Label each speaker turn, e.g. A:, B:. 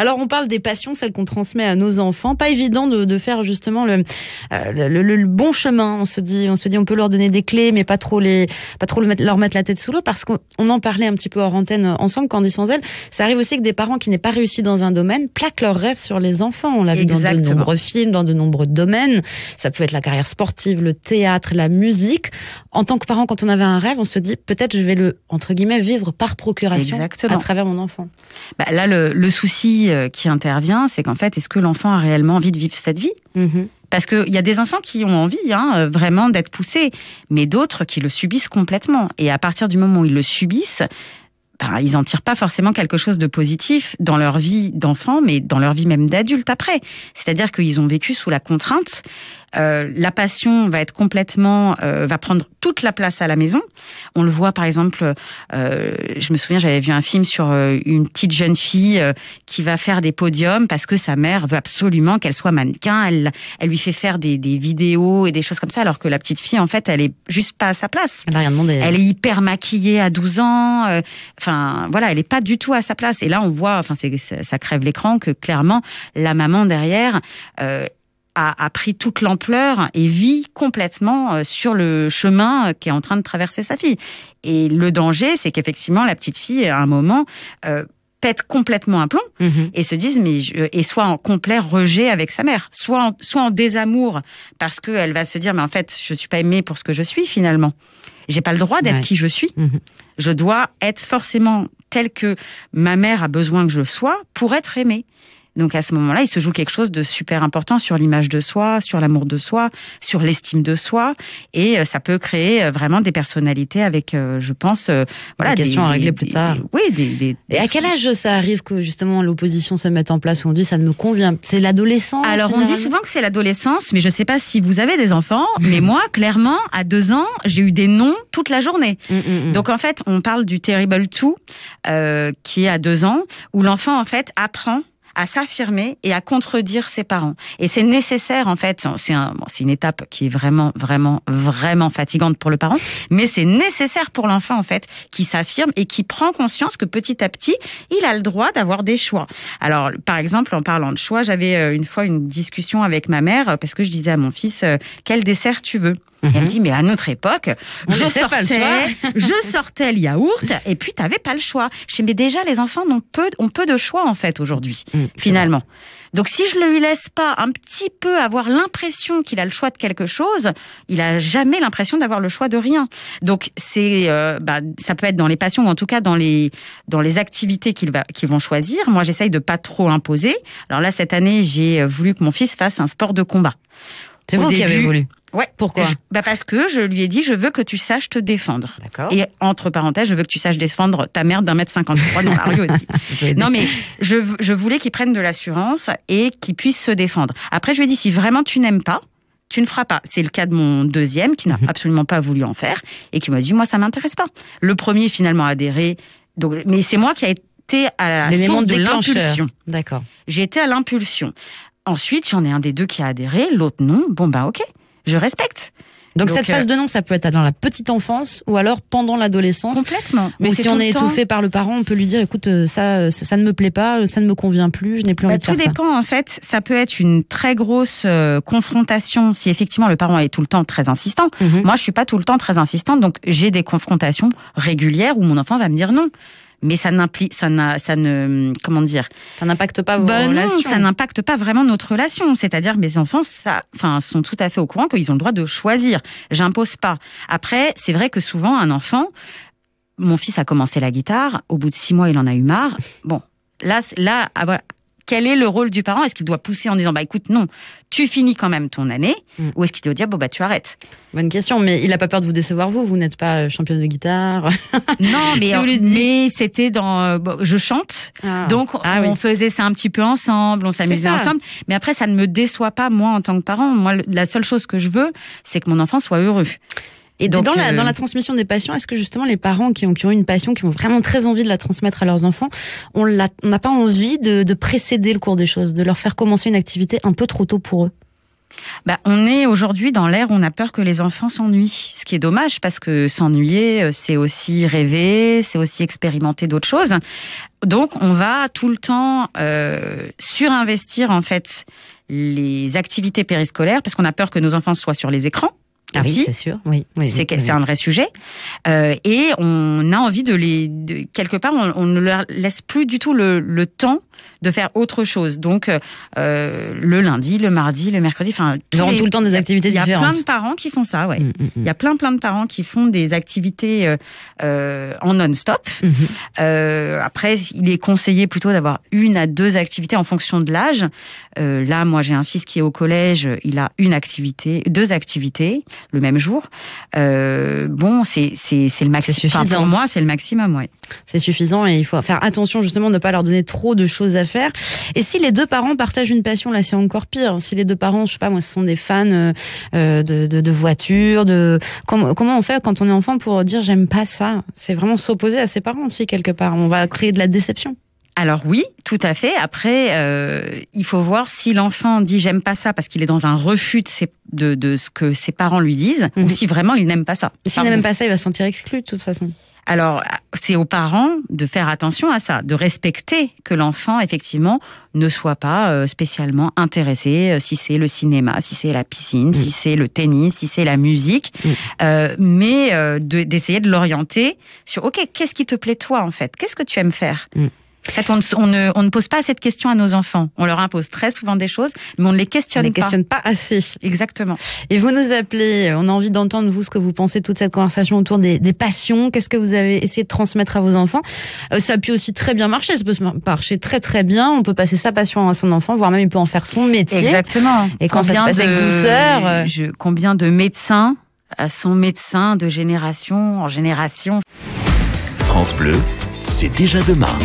A: Alors on parle des passions, celles qu'on transmet à nos enfants. Pas évident de faire justement le bon chemin. On se dit on peut leur donner des clés, mais pas trop leur mettre la tête sous l'eau, parce qu'on en parlait un petit peu hors antenne ensemble, Candy sans elle. Ça arrive aussi que des parents qui n'aient pas réussi dans un domaine plaquent leurs rêves sur les enfants. On l'a vu dans de nombreux films, dans de nombreux domaines. Ça peut être la carrière sportive, le théâtre, la musique. En tant que parent, quand on avait un rêve, on se dit peut-être je vais le, entre guillemets, vivre par procuration à travers mon enfant.
B: Là, le souci qui intervient, c'est qu'en fait, est-ce que l'enfant a réellement envie de vivre cette vie ? Parce qu'il y a des enfants qui ont envie vraiment d'être poussés, mais d'autres qui le subissent complètement. Et à partir du moment où ils le subissent, ils en tirent pas forcément quelque chose de positif dans leur vie d'enfant, mais dans leur vie même d'adulte après. C'est-à-dire qu'ils ont vécu sous la contrainte. La passion va être complètement, va prendre toute la place à la maison. On le voit par exemple, je me souviens, j'avais vu un film sur une petite jeune fille qui va faire des podiums parce que sa mère veut absolument qu'elle soit mannequin. Elle lui fait faire des vidéos et des choses comme ça, alors que la petite fille, en fait, elle est juste pas à sa place.
A: Elle n'a rien demandé.
B: Elle est hyper maquillée à 12 ans. Elle est pas du tout à sa place. Et là, on voit, ça crève l'écran, que clairement, la maman derrière a pris toute l'ampleur et vit complètement sur le chemin qu'est en train de traverser sa fille. Et le danger, c'est qu'effectivement, la petite fille, à un moment, pète complètement un plomb et se dise et soit en complet rejet avec sa mère, soit en désamour, parce qu'elle va se dire mais en fait, je suis pas aimée pour ce que je suis finalement. J'ai pas le droit d'être qui je suis. Je dois être forcément telle que ma mère a besoin que je sois pour être aimée. Donc à ce moment-là, il se joue quelque chose de super important sur l'image de soi, sur l'amour de soi, sur l'estime de soi, et ça peut créer vraiment des personnalités avec, je pense,
A: des questions à régler plus tard. Et à quel âge ça arrive que justement l'opposition se mette en place, où on dit ça ne me convient? C'est l'adolescence?
B: Alors on dit souvent que c'est l'adolescence, mais je sais pas si vous avez des enfants, mais moi, clairement, à 2 ans, j'ai eu des noms toute la journée. Donc en fait, on parle du Terrible 2, qui est à 2 ans, où l'enfant en fait apprend à s'affirmer et à contredire ses parents. Et c'est nécessaire, en fait, c'est une étape qui est vraiment, vraiment, vraiment fatigante pour le parent, mais c'est nécessaire pour l'enfant, en fait, qui s'affirme et qui prend conscience que petit à petit, il a le droit d'avoir des choix. Alors, par exemple, en parlant de choix, j'avais une fois une discussion avec ma mère, parce que je disais à mon fils, quel dessert tu veux? Et elle me dit, mais à notre époque, je sortais le yaourt et puis t'avais pas le choix. Je dis, mais déjà, les enfants ont peu de choix, en fait, aujourd'hui, finalement. Donc, si je ne lui laisse pas un petit peu avoir l'impression qu'il a le choix de quelque chose, il a jamais l'impression d'avoir le choix de rien. Donc, c'est, ça peut être dans les passions, ou en tout cas dans les activités qu'ils vont choisir. Moi, j'essaye de pas trop imposer. Alors là, cette année, j'ai voulu que mon fils fasse un sport de combat.
A: C'est vous qui avez voulu?
B: Ouais. Pourquoi? Parce que je lui ai dit, je veux que tu saches te défendre.
A: D'accord.
B: Et entre parenthèses, je veux que tu saches défendre ta mère d'1m53 dans la rue aussi. Non, mais je voulais qu'il prenne de l'assurance et qu'il puisse se défendre. Après, je lui ai dit, si vraiment tu n'aimes pas, tu ne feras pas. C'est le cas de mon deuxième qui n'a absolument pas voulu en faire et qui m'a dit, moi, ça m'intéresse pas. Le premier, finalement, a adhéré. Donc, mais c'est moi qui a été à la source de l'impulsion.
A: D'accord.
B: J'ai été à l'impulsion. Ensuite, j'en ai un des deux qui a adhéré, l'autre non. Bon, ok. Je respecte.
A: Donc cette phase de non, ça peut être dans la petite enfance ou alors pendant l'adolescence.
B: Complètement.
A: Mais si on est étouffé par le parent, on peut lui dire, écoute, ça ne me plaît pas, ça ne me convient plus, je n'ai plus envie de faire ça.
B: Tout dépend, en fait. Ça peut être une très grosse confrontation si effectivement le parent est tout le temps très insistant. Moi, je suis pas tout le temps très insistante, donc j'ai des confrontations régulières où mon enfant va me dire non. Mais ça n'impacte
A: pas vos relations.
B: Non, ça n'impacte pas vraiment notre relation. C'est-à-dire, mes enfants, sont tout à fait au courant qu'ils ont le droit de choisir. J'impose pas. Après, c'est vrai que souvent, un enfant, mon fils a commencé la guitare, au bout de 6 mois, il en a eu marre. Bon, là, voilà. Quel est le rôle du parent? Est-ce qu'il doit pousser en disant, écoute, non, tu finis quand même ton année, ou est-ce qu'il doit dire, tu arrêtes?
A: Bonne question, mais il a pas peur de vous décevoir, vous n'êtes pas championne de guitare.
B: Non, mais c'était je chante, on faisait ça un petit peu ensemble, on s'amusait ensemble, mais après ça ne me déçoit pas moi en tant que parent. Moi, la seule chose que je veux, c'est que mon enfant soit heureux.
A: Et donc, dans la transmission des passions, est-ce que justement les parents qui ont eu une passion, qui ont vraiment très envie de la transmettre à leurs enfants, on n'a pas envie de précéder le cours des choses, de leur faire commencer une activité un peu trop tôt pour eux?
B: On est aujourd'hui dans l'ère où on a peur que les enfants s'ennuient. Ce qui est dommage parce que s'ennuyer, c'est aussi rêver, c'est aussi expérimenter d'autres choses. Donc, on va tout le temps surinvestir en fait les activités périscolaires parce qu'on a peur que nos enfants soient sur les écrans.
A: Ah oui, c'est sûr. Oui,
B: c'est un vrai sujet. Et on a envie quelque part, on ne leur laisse plus du tout le temps de faire autre chose. Donc, le lundi, le mardi, le mercredi,
A: tout le temps des activités différentes.
B: Il y a plein de parents qui font ça, ouais. Il y a plein de parents qui font des activités en non-stop. Après, il est conseillé plutôt d'avoir 1 à 2 activités en fonction de l'âge. Là, moi, j'ai un fils qui est au collège, il a 2 activités le même jour. C'est le maximum. Pour moi, c'est le maximum, ouais.
A: C'est suffisant et il faut faire attention justement de ne pas leur donner trop de choses à faire. Et si les 2 parents partagent une passion, là c'est encore pire. Si les 2 parents, je sais pas moi, ce sont des fans de voitures, comment on fait quand on est enfant pour dire j'aime pas ça? C'est vraiment s'opposer à ses parents aussi quelque part. On va créer de la déception.
B: Alors oui, tout à fait. Après, il faut voir si l'enfant dit j'aime pas ça parce qu'il est dans un refus de ce que ses parents lui disent, ou si vraiment il n'aime pas ça.
A: S'il n'aime pas ça, il va se sentir exclu de toute façon.
B: Alors, c'est aux parents de faire attention à ça, de respecter que l'enfant, effectivement, ne soit pas spécialement intéressé, si c'est le cinéma, si c'est la piscine, si c'est le tennis, si c'est la musique, mais d'essayer de l'orienter sur, OK, qu'est-ce qui te plaît toi, en fait? Qu'est-ce que tu aimes faire? En fait, on ne pose pas cette question à nos enfants. On leur impose très souvent des choses, mais on ne les questionne pas.
A: On ne les questionne pas assez.
B: Exactement.
A: Et vous nous appelez, on a envie d'entendre, vous, ce que vous pensez de toute cette conversation autour des passions. Qu'est-ce que vous avez essayé de transmettre à vos enfants? Ça peut aussi très bien marcher. Ça peut marcher très, très bien. On peut passer sa passion à son enfant, voire même il peut en faire son métier.
B: Exactement.
A: Et quand ça se passe avec douceur.
B: Combien de médecins sont médecins de génération en génération?
C: France Bleu, c'est déjà demain.